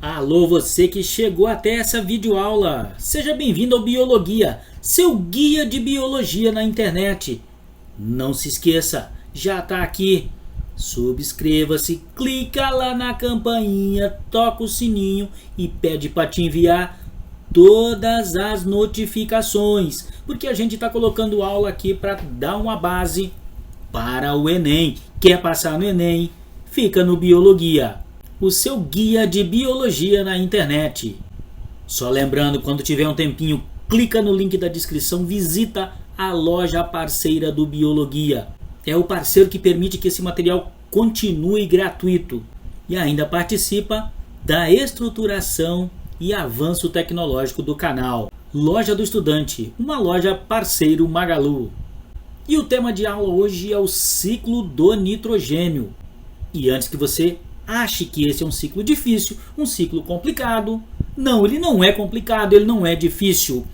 Alô, você que chegou até essa videoaula. Seja bem-vindo ao Biologia, seu guia de biologia na internet. Não se esqueça, já está aqui. Subscreva-se, clica lá na campainha, toca o sininho e pede para te enviar todas as notificações, porque a gente está colocando aula aqui para dar uma base para o Enem. Quer passar no Enem? Fica no Biologia, o seu guia de biologia na internet. Só lembrando, quando tiver um tempinho, clica no link da descrição, visita a loja parceira do Biologia. É o parceiro que permite que esse material continue gratuito e ainda participa da estruturação e avanço tecnológico do canal. Loja do Estudante, uma loja parceiro Magalu. E o tema de aula hoje é o ciclo do nitrogênio. E antes que você ache que esse é um ciclo difícil, um ciclo complicado, não, ele não é complicado, ele não é difícil.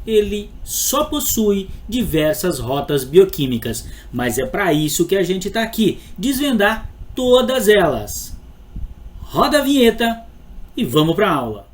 Ele só possui diversas rotas bioquímicas, mas é para isso que a gente está aqui, desvendar todas elas. Roda a vinheta e vamos para a aula.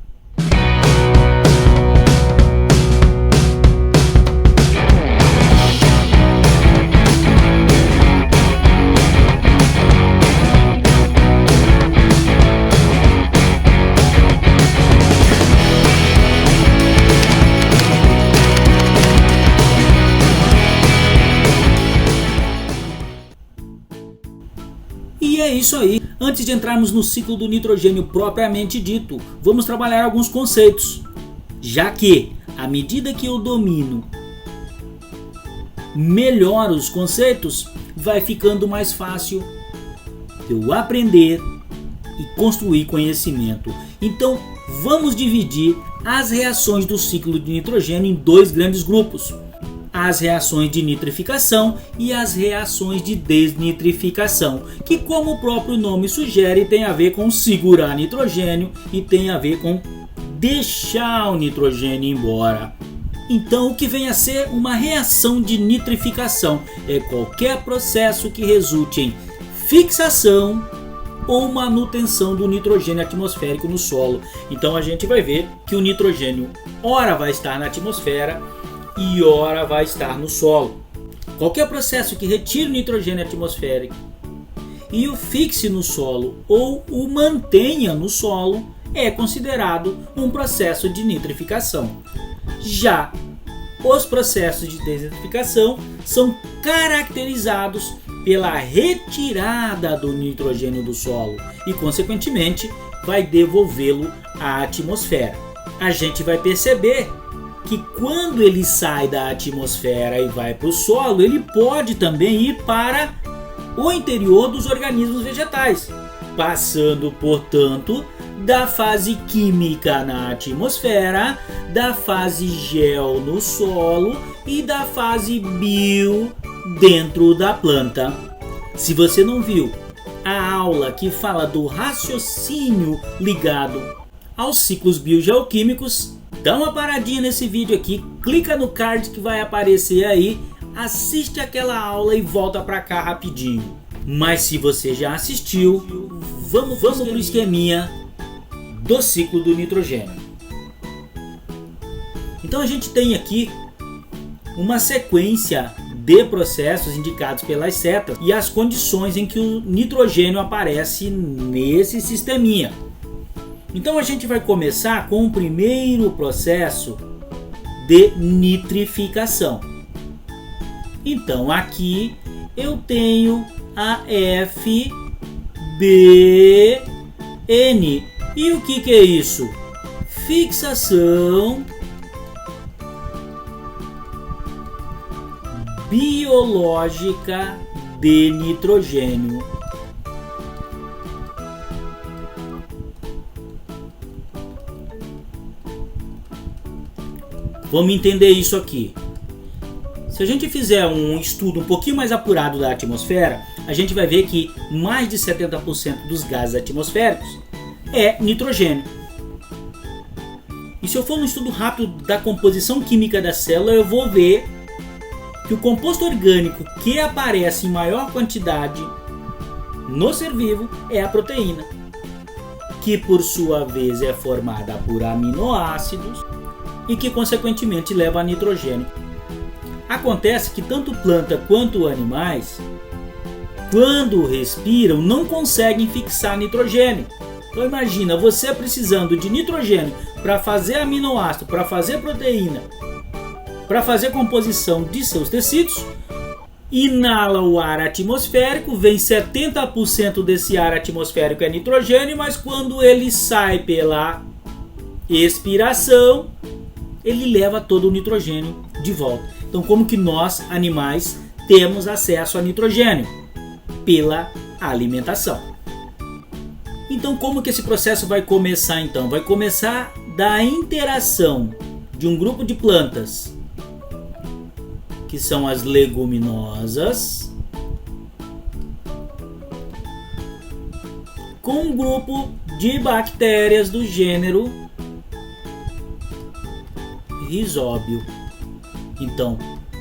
E é isso aí. Antes de entrarmos no ciclo do nitrogênio propriamente dito, vamos trabalhar alguns conceitos. Já que, à medida que eu domino melhor os conceitos, vai ficando mais fácil eu aprender e construir conhecimento. Então, vamos dividir as reações do ciclo de nitrogênio em dois grandes grupos. As reações de nitrificação e as reações de desnitrificação, que, como o próprio nome sugere, tem a ver com segurar nitrogênio e tem a ver com deixar o nitrogênio embora. Então, o que vem a ser uma reação de nitrificação é qualquer processo que resulte em fixação ou manutenção do nitrogênio atmosférico no solo. Então, a gente vai ver que o nitrogênio ora vai estar na atmosfera e ora vai estar no solo. Qualquer processo que retire o nitrogênio atmosférico e o fixe no solo ou o mantenha no solo é considerado um processo de nitrificação. Já os processos de desnitrificação são caracterizados pela retirada do nitrogênio do solo e, consequentemente, vai devolvê-lo à atmosfera. A gente vai perceber que quando ele sai da atmosfera e vai para o solo, ele pode também ir para o interior dos organismos vegetais, passando, portanto, da fase química na atmosfera, da fase gel no solo e da fase bio dentro da planta. Se você não viu a aula que fala do raciocínio ligado aos ciclos biogeoquímicos, dá uma paradinha nesse vídeo aqui, clica no card que vai aparecer aí, assiste aquela aula e volta pra cá rapidinho. Mas se você já assistiu, vamos pro esqueminha do ciclo do nitrogênio. Então a gente tem aqui uma sequência de processos indicados pelas setas e as condições em que o nitrogênio aparece nesse sisteminha. Então a gente vai começar com o primeiro processo de nitrificação. Então aqui eu tenho a FBN. E o que é isso? Fixação biológica de nitrogênio. Vamos entender isso aqui. Se a gente fizer um estudo um pouquinho mais apurado da atmosfera, a gente vai ver que mais de 70% dos gases atmosféricos é nitrogênio. E se eu for um estudo rápido da composição química da célula, eu vou ver que o composto orgânico que aparece em maior quantidade no ser vivo é a proteína. que por sua vez é formada por aminoácidos e que consequentemente leva a nitrogênio. Acontece que tanto planta quanto animais, quando respiram, não conseguem fixar nitrogênio. Então imagina você precisando de nitrogênio para fazer aminoácido, para fazer proteína, para fazer composição de seus tecidos, inala o ar atmosférico, vem 70% desse ar atmosférico é nitrogênio, mas quando ele sai pela expiração, ele leva todo o nitrogênio de volta. Então como que nós, animais, temos acesso a nitrogênio? Pela alimentação. Então como que esse processo vai começar então? Vai começar da interação de um grupo de plantas, que são as leguminosas, com um grupo de bactérias do gênero Rhizóbio. Então,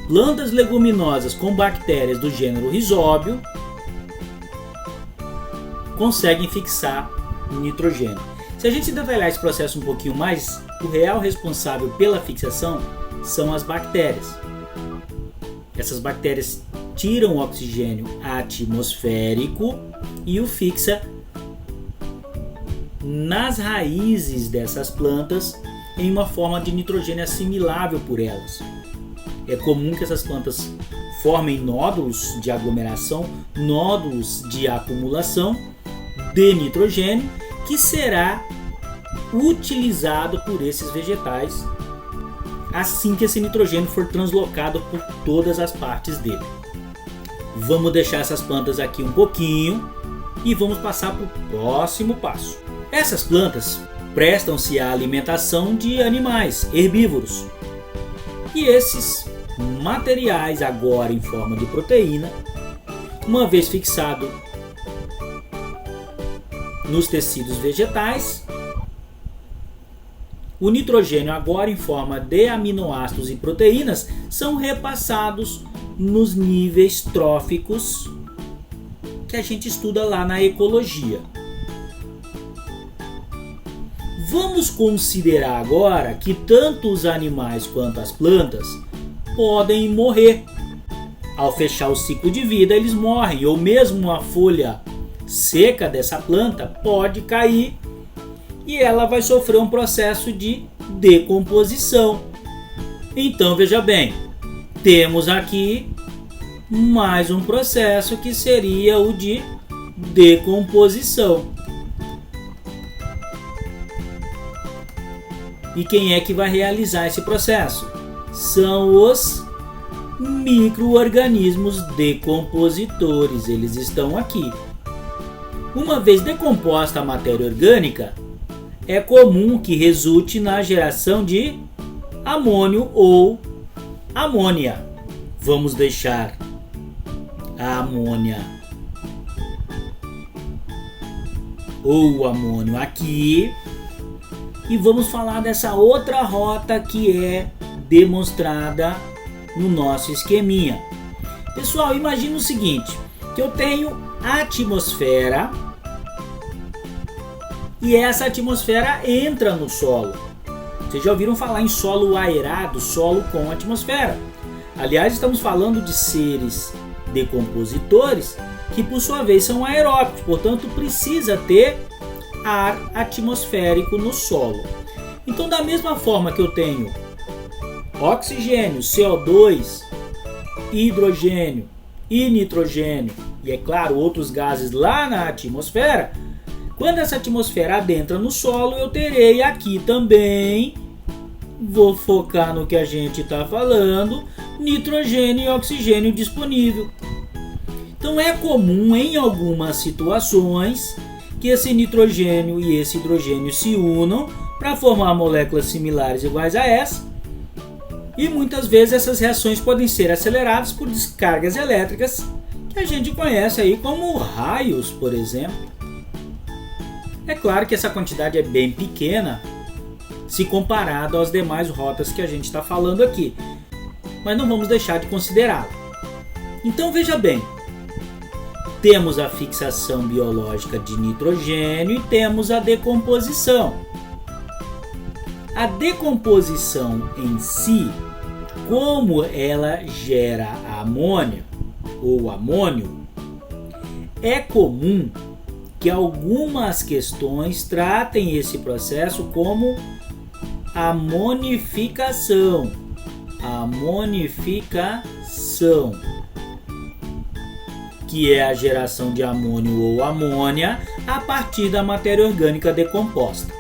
plantas leguminosas com bactérias do gênero Rhizóbio conseguem fixar nitrogênio. Se a gente detalhar esse processo um pouquinho mais, o real responsável pela fixação são as bactérias. Essas bactérias tiram o oxigênio atmosférico e o fixa nas raízes dessas plantas em uma forma de nitrogênio assimilável por elas. É comum que essas plantas formem nódulos de aglomeração, nódulos de acumulação de nitrogênio, que será utilizado por esses vegetais assim que esse nitrogênio for translocado por todas as partes dele. Vamos deixar essas plantas aqui um pouquinho e vamos passar para o próximo passo. Essas plantas prestam-se à alimentação de animais herbívoros. E esses materiais, agora em forma de proteína, uma vez fixado nos tecidos vegetais, o nitrogênio, agora em forma de aminoácidos e proteínas, são repassados nos níveis tróficos que a gente estuda lá na ecologia. Vamos considerar agora que tanto os animais quanto as plantas podem morrer. Ao fechar o ciclo de vida, eles morrem, ou mesmo a folha seca dessa planta pode cair e ela vai sofrer um processo de decomposição. Então veja bem, temos aqui mais um processo que seria o de decomposição. E quem é que vai realizar esse processo? São os micro-organismos decompositores, eles estão aqui. Uma vez decomposta a matéria orgânica, é comum que resulte na geração de amônio ou amônia. Vamos deixar a amônia ou amônio aqui e vamos falar dessa outra rota que é demonstrada no nosso esqueminha. Pessoal, imagina o seguinte, que eu tenho a atmosfera e essa atmosfera entra no solo. Vocês já ouviram falar em solo aerado, solo com atmosfera. Aliás, estamos falando de seres decompositores que por sua vez são aeróbicos, portanto precisa ter ar atmosférico no solo. Então, da mesma forma que eu tenho oxigênio, CO2, hidrogênio e nitrogênio, e é claro, outros gases lá na atmosfera, quando essa atmosfera adentra no solo, eu terei aqui também, vou focar no que a gente está falando, nitrogênio e oxigênio disponível. Então é comum em algumas situações que esse nitrogênio e esse hidrogênio se unam para formar moléculas similares iguais a essa, e muitas vezes essas reações podem ser aceleradas por descargas elétricas que a gente conhece aí como raios, por exemplo. É claro que essa quantidade é bem pequena se comparado às demais rotas que a gente está falando aqui, mas não vamos deixar de considerá-la. Então veja bem, temos a fixação biológica de nitrogênio e temos a decomposição. A decomposição em si, como ela gera amônia ou amônio, é comum que algumas questões tratem esse processo como amonificação. Amonificação, que é a geração de amônio ou amônia a partir da matéria orgânica decomposta.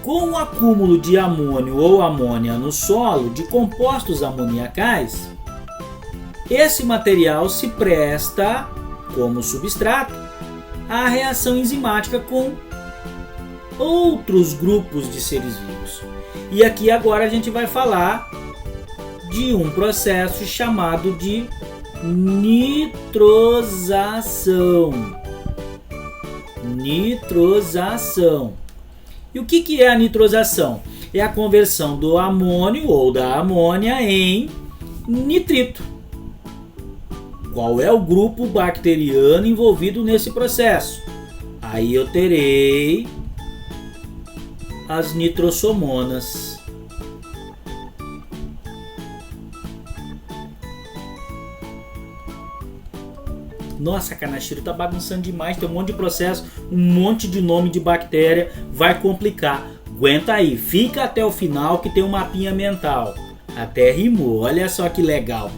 Com o acúmulo de amônio ou amônia no solo de compostos amoniacais, esse material se presta, como substrato, à reação enzimática com outros grupos de seres vivos. E aqui agora a gente vai falar de um processo chamado de nitrosação. Nitrosação. E o que é a nitrosação? É a conversão do amônio ou da amônia em nitrito. Qual é o grupo bacteriano envolvido nesse processo? Aí eu terei as nitrossomonas. Nossa, Kanashiro, tá bagunçando demais, tem um monte de processo, um monte de nome de bactéria, vai complicar. Aguenta aí, fica até o final que tem um mapinha mental. Até rimou, olha só que legal.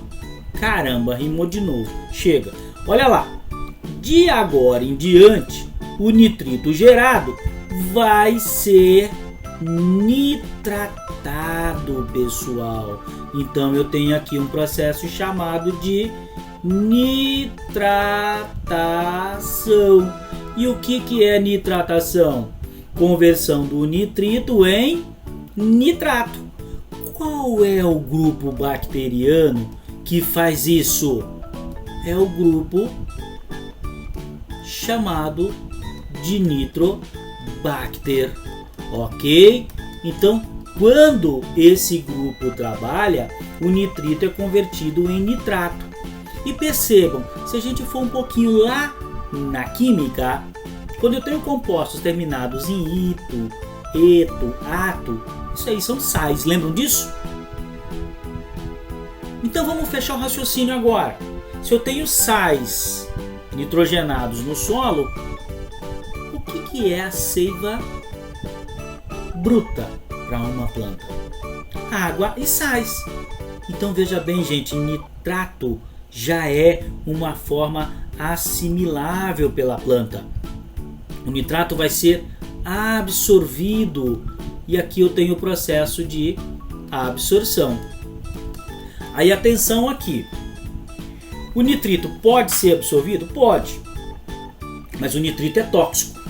Caramba, rimou de novo. Chega, olha lá. De agora em diante, o nitrito gerado vai ser nitratado, pessoal. Então eu tenho aqui um processo chamado de nitratação. E o que é nitratação? Conversão do nitrito em nitrato. Qual é o grupo bacteriano que faz isso? É o grupo chamado de Nitrobacter. Ok? Então, quando esse grupo trabalha, o nitrito é convertido em nitrato. E percebam, se a gente for um pouquinho lá na química, quando eu tenho compostos terminados em ito, eto, ato, isso aí são sais, lembram disso? Então vamos fechar o raciocínio agora. Se eu tenho sais nitrogenados no solo, o que é a seiva bruta para uma planta? Água e sais. Então veja bem, gente, nitrato já é uma forma assimilável pela planta. O nitrato vai ser absorvido e aqui eu tenho o processo de absorção. Aí atenção aqui, o nitrito pode ser absorvido? Pode, mas o nitrito é tóxico.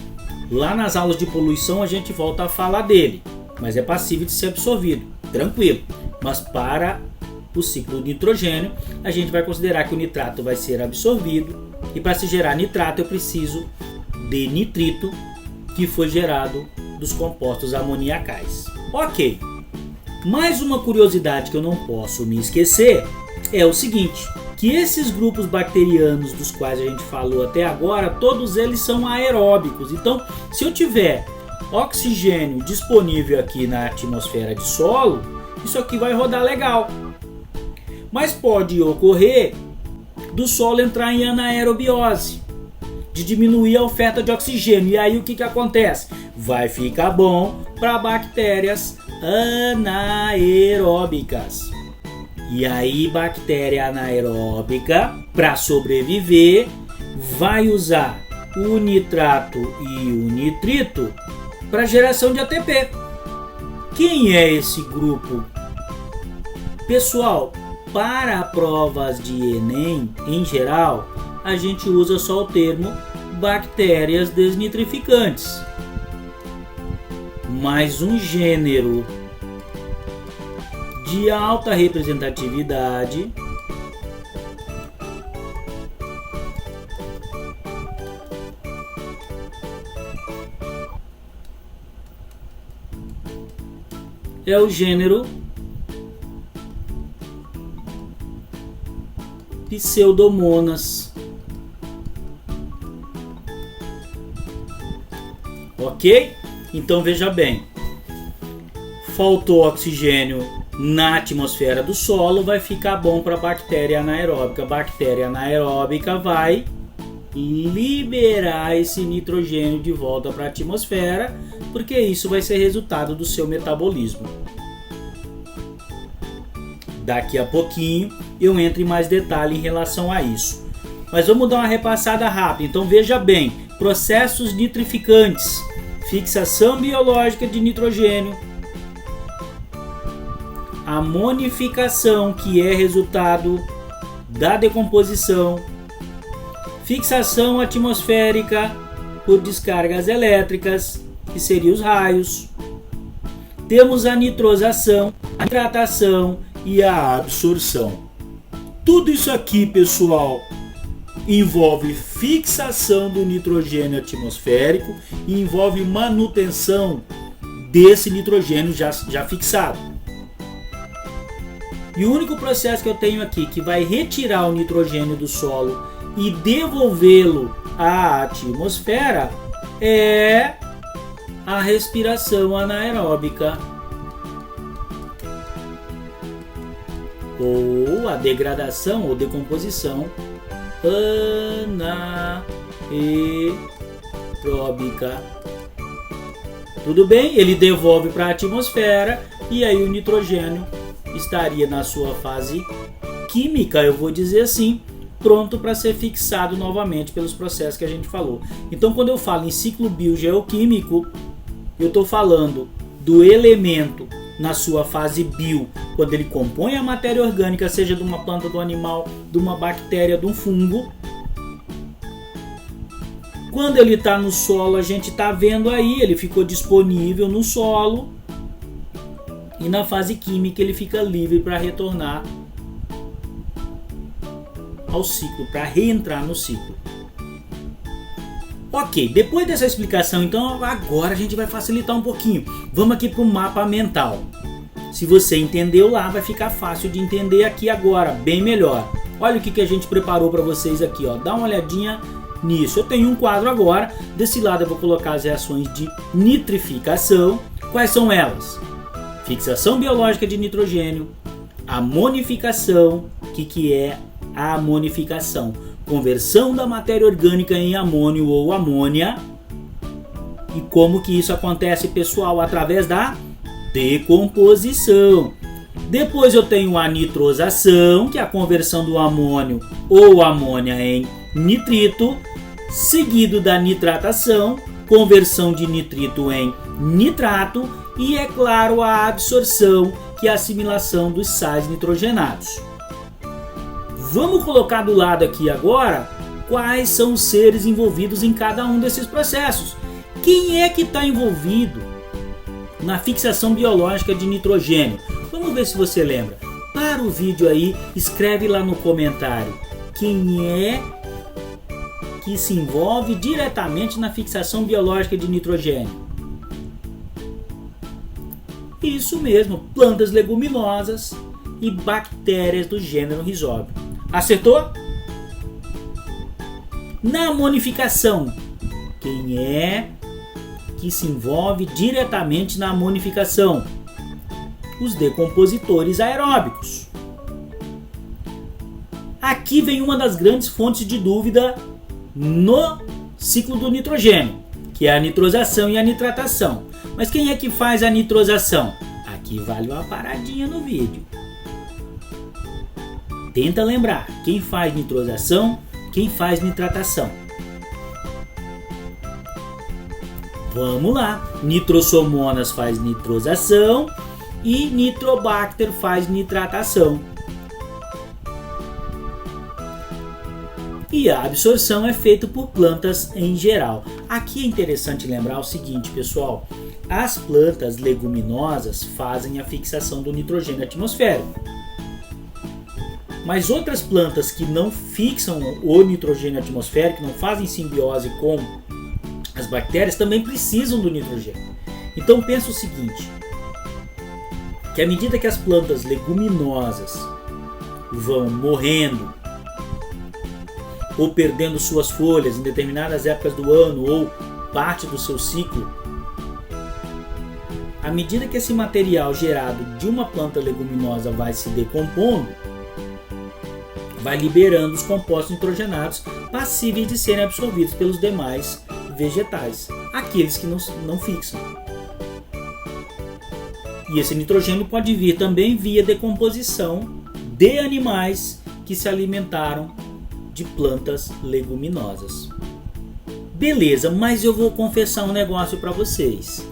Lá nas aulas de poluição a gente volta a falar dele, mas é passível de ser absorvido, tranquilo. Mas para o ciclo do nitrogênio, a gente vai considerar que o nitrato vai ser absorvido e para se gerar nitrato eu preciso de nitrito que foi gerado dos compostos amoniacais. Ok, mais uma curiosidade que eu não posso me esquecer é o seguinte, que esses grupos bacterianos dos quais a gente falou até agora, todos eles são aeróbicos. Então, se eu tiver oxigênio disponível aqui na atmosfera de solo, isso aqui vai rodar legal. Mas pode ocorrer do solo entrar em anaerobiose, de diminuir a oferta de oxigênio. E aí o que acontece? Vai ficar bom para bactérias anaeróbicas. E aí bactéria anaeróbica, para sobreviver, vai usar o nitrato e o nitrito para geração de ATP. Quem é esse grupo? Pessoal, para provas de Enem, em geral, a gente usa só o termo bactérias desnitrificantes. Mas um gênero de alta representatividade é o gênero Pseudomonas. ok? Então veja bem, faltou oxigênio na atmosfera do solo, vai ficar bom para a bactéria anaeróbica. A bactéria anaeróbica vai liberar esse nitrogênio de volta para a atmosfera, porque isso vai ser resultado do seu metabolismo. Daqui a pouquinho eu entro em mais detalhe em relação a isso. Mas vamos dar uma repassada rápida. Então veja bem, processos nitrificantes, fixação biológica de nitrogênio, amonificação, que é resultado da decomposição, fixação atmosférica por descargas elétricas, que seriam os raios. Temos a nitrosação, a nitratação e a absorção. Tudo isso aqui, pessoal, envolve fixação do nitrogênio atmosférico e envolve manutenção desse nitrogênio já fixado. E o único processo que eu tenho aqui que vai retirar o nitrogênio do solo e devolvê-lo à atmosfera é a respiração anaeróbica, ou a degradação ou decomposição anaeróbica. Tudo bem? Ele devolve para a atmosfera e aí o nitrogênio estaria na sua fase química, eu vou dizer assim, pronto para ser fixado novamente pelos processos que a gente falou. Então, quando eu falo em ciclo biogeoquímico, eu estou falando do elemento na sua fase bio, quando ele compõe a matéria orgânica, seja de uma planta, do animal, de uma bactéria, de um fungo. Quando ele está no solo, a gente está vendo aí, ele ficou disponível no solo. E na fase química ele fica livre para retornar ao ciclo, para reentrar no ciclo. Ok, depois dessa explicação, então agora a gente vai facilitar um pouquinho. Vamos aqui para o mapa mental. Se você entendeu lá, vai ficar fácil de entender aqui agora, bem melhor. Olha o que a gente preparou para vocês aqui, ó. Dá uma olhadinha nisso. Eu tenho um quadro agora. Desse lado eu vou colocar as reações de nitrificação. Quais são elas? Fixação biológica de nitrogênio, amonificação. O que é a amonificação? Conversão da matéria orgânica em amônio ou amônia. E como que isso acontece, pessoal? Através da decomposição. Depois eu tenho a nitrosação, que é a conversão do amônio ou amônia em nitrito, seguido da nitratação, conversão de nitrito em nitrato, e é claro a absorção, que é a assimilação dos sais nitrogenados. Vamos colocar do lado aqui agora quais são os seres envolvidos em cada um desses processos. Quem é que está envolvido na fixação biológica de nitrogênio? Vamos ver se você lembra. Para o vídeo aí, escreve lá no comentário quem é que se envolve diretamente na fixação biológica de nitrogênio. Isso mesmo, plantas leguminosas e bactérias do gênero Rhizóbio. Acertou? Na amonificação, quem é que se envolve diretamente na amonificação? Os decompositores aeróbicos. Aqui vem uma das grandes fontes de dúvida no ciclo do nitrogênio, que é a nitrosação e a nitratação. Mas quem é que faz a nitrosação? Aqui vale uma paradinha no vídeo. Tenta lembrar, quem faz nitrosação, quem faz nitratação. Vamos lá, Nitrosomonas faz nitrosação e Nitrobacter faz nitratação. E a absorção é feita por plantas em geral. Aqui é interessante lembrar o seguinte, pessoal. As plantas leguminosas fazem a fixação do nitrogênio atmosférico. Mas outras plantas que não fixam o nitrogênio atmosférico, não fazem simbiose com as bactérias, também precisam do nitrogênio. Então pensa o seguinte, que à medida que as plantas leguminosas vão morrendo ou perdendo suas folhas em determinadas épocas do ano ou parte do seu ciclo à medida que esse material gerado de uma planta leguminosa vai se decompondo, vai liberando os compostos nitrogenados passíveis de serem absorvidos pelos demais vegetais, aqueles que não fixam. E esse nitrogênio pode vir também via decomposição de animais que se alimentaram de plantas leguminosas. Beleza, mas eu vou confessar um negócio para vocês.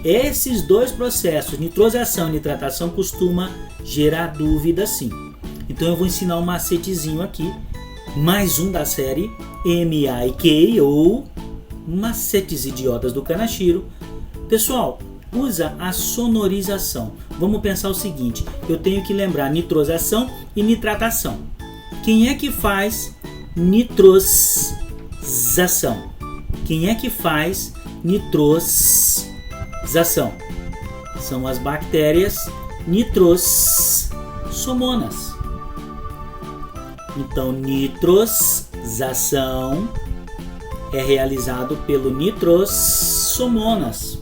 Esses dois processos, nitrosação e nitratação, costuma gerar dúvida sim. Então eu vou ensinar um macetezinho aqui, mais um da série MIK, ou Macetes Idiotas do Kanashiro. Pessoal, usa a sonorização. Vamos pensar o seguinte, eu tenho que lembrar nitrosação e nitratação. Quem é que faz nitrosação? Quem é que faz nitrosação? São as bactérias nitrosomonas. Então, nitrosação é realizado pelo nitrosomonas.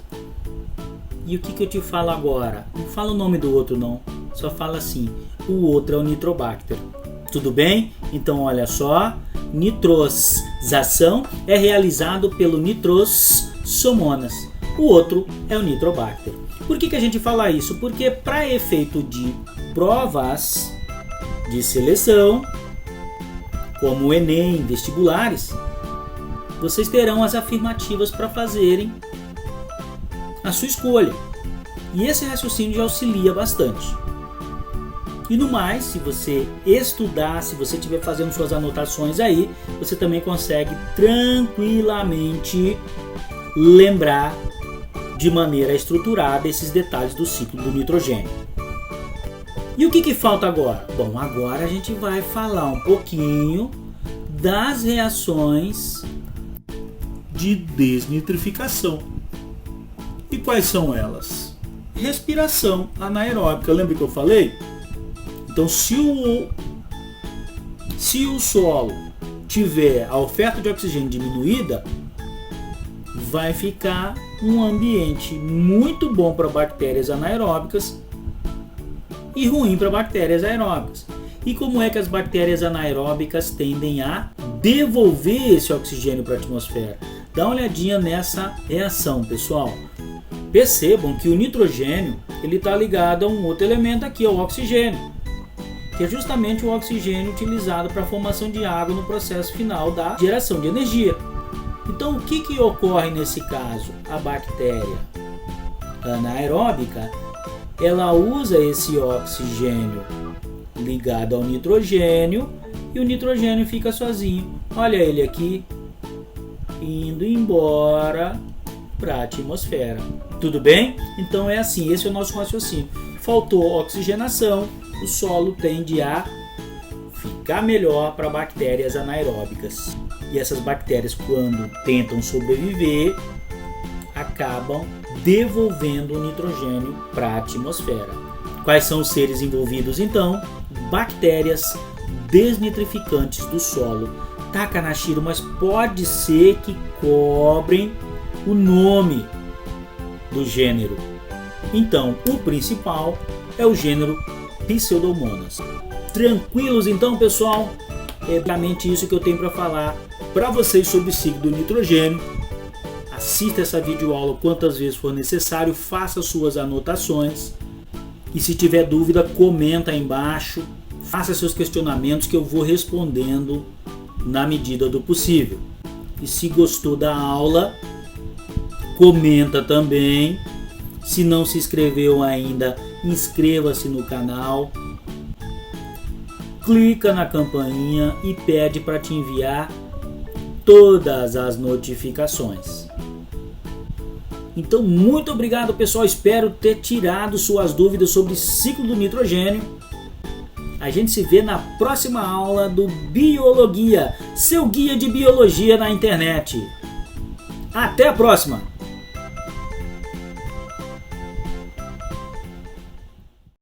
E o que eu te falo agora? Não fala o nome do outro não, só fala assim, o outro é o Nitrobacter. Tudo bem? Então olha só, nitrosação é realizado pelo nitrosomonas. O outro é o Nitrobacter. Por que a gente fala isso? Porque para efeito de provas de seleção, como o Enem, vestibulares, vocês terão as afirmativas para fazerem a sua escolha. E esse raciocínio já auxilia bastante. E no mais, se você estudar, se você estiver fazendo suas anotações aí, você também consegue tranquilamente lembrar de maneira estruturada esses detalhes do ciclo do nitrogênio. E o que falta agora? Bom, agora a gente vai falar um pouquinho das reações de desnitrificação. E quais são elas? Respiração anaeróbica, lembra que eu falei? Então, se o solo tiver a oferta de oxigênio diminuída, vai ficar um ambiente muito bom para bactérias anaeróbicas e ruim para bactérias aeróbicas. E como é que as bactérias anaeróbicas tendem a devolver esse oxigênio para a atmosfera? Dá uma olhadinha nessa reação, pessoal. Percebam que o nitrogênio está ligado a um outro elemento aqui, ao oxigênio, que é justamente o oxigênio utilizado para a formação de água no processo final da geração de energia. Então, o que ocorre nesse caso? A bactéria anaeróbica, ela usa esse oxigênio ligado ao nitrogênio e o nitrogênio fica sozinho. Olha ele aqui, indo embora para a atmosfera. Tudo bem? Então é assim, esse é o nosso raciocínio. Faltou oxigenação, o solo tende a ficar melhor para bactérias anaeróbicas. E essas bactérias, quando tentam sobreviver, acabam devolvendo o nitrogênio para a atmosfera. Quais são os seres envolvidos então? Bactérias desnitrificantes do solo. Tá, Kanashiro, mas pode ser que cobrem o nome do gênero. Então, o principal é o gênero Pseudomonas. Tranquilos então, pessoal? É realmente isso que eu tenho para falar para vocês sobre o ciclo do nitrogênio. Assista essa videoaula quantas vezes for necessário, faça suas anotações e se tiver dúvida, comenta aí embaixo, faça seus questionamentos que eu vou respondendo na medida do possível. E se gostou da aula, comenta também. Se não se inscreveu ainda, inscreva-se no canal, clica na campainha e pede para te enviar todas as notificações. Então, muito obrigado, pessoal. Espero ter tirado suas dúvidas sobre o ciclo do nitrogênio. A gente se vê na próxima aula do Biologia, seu guia de biologia na internet. Até a próxima!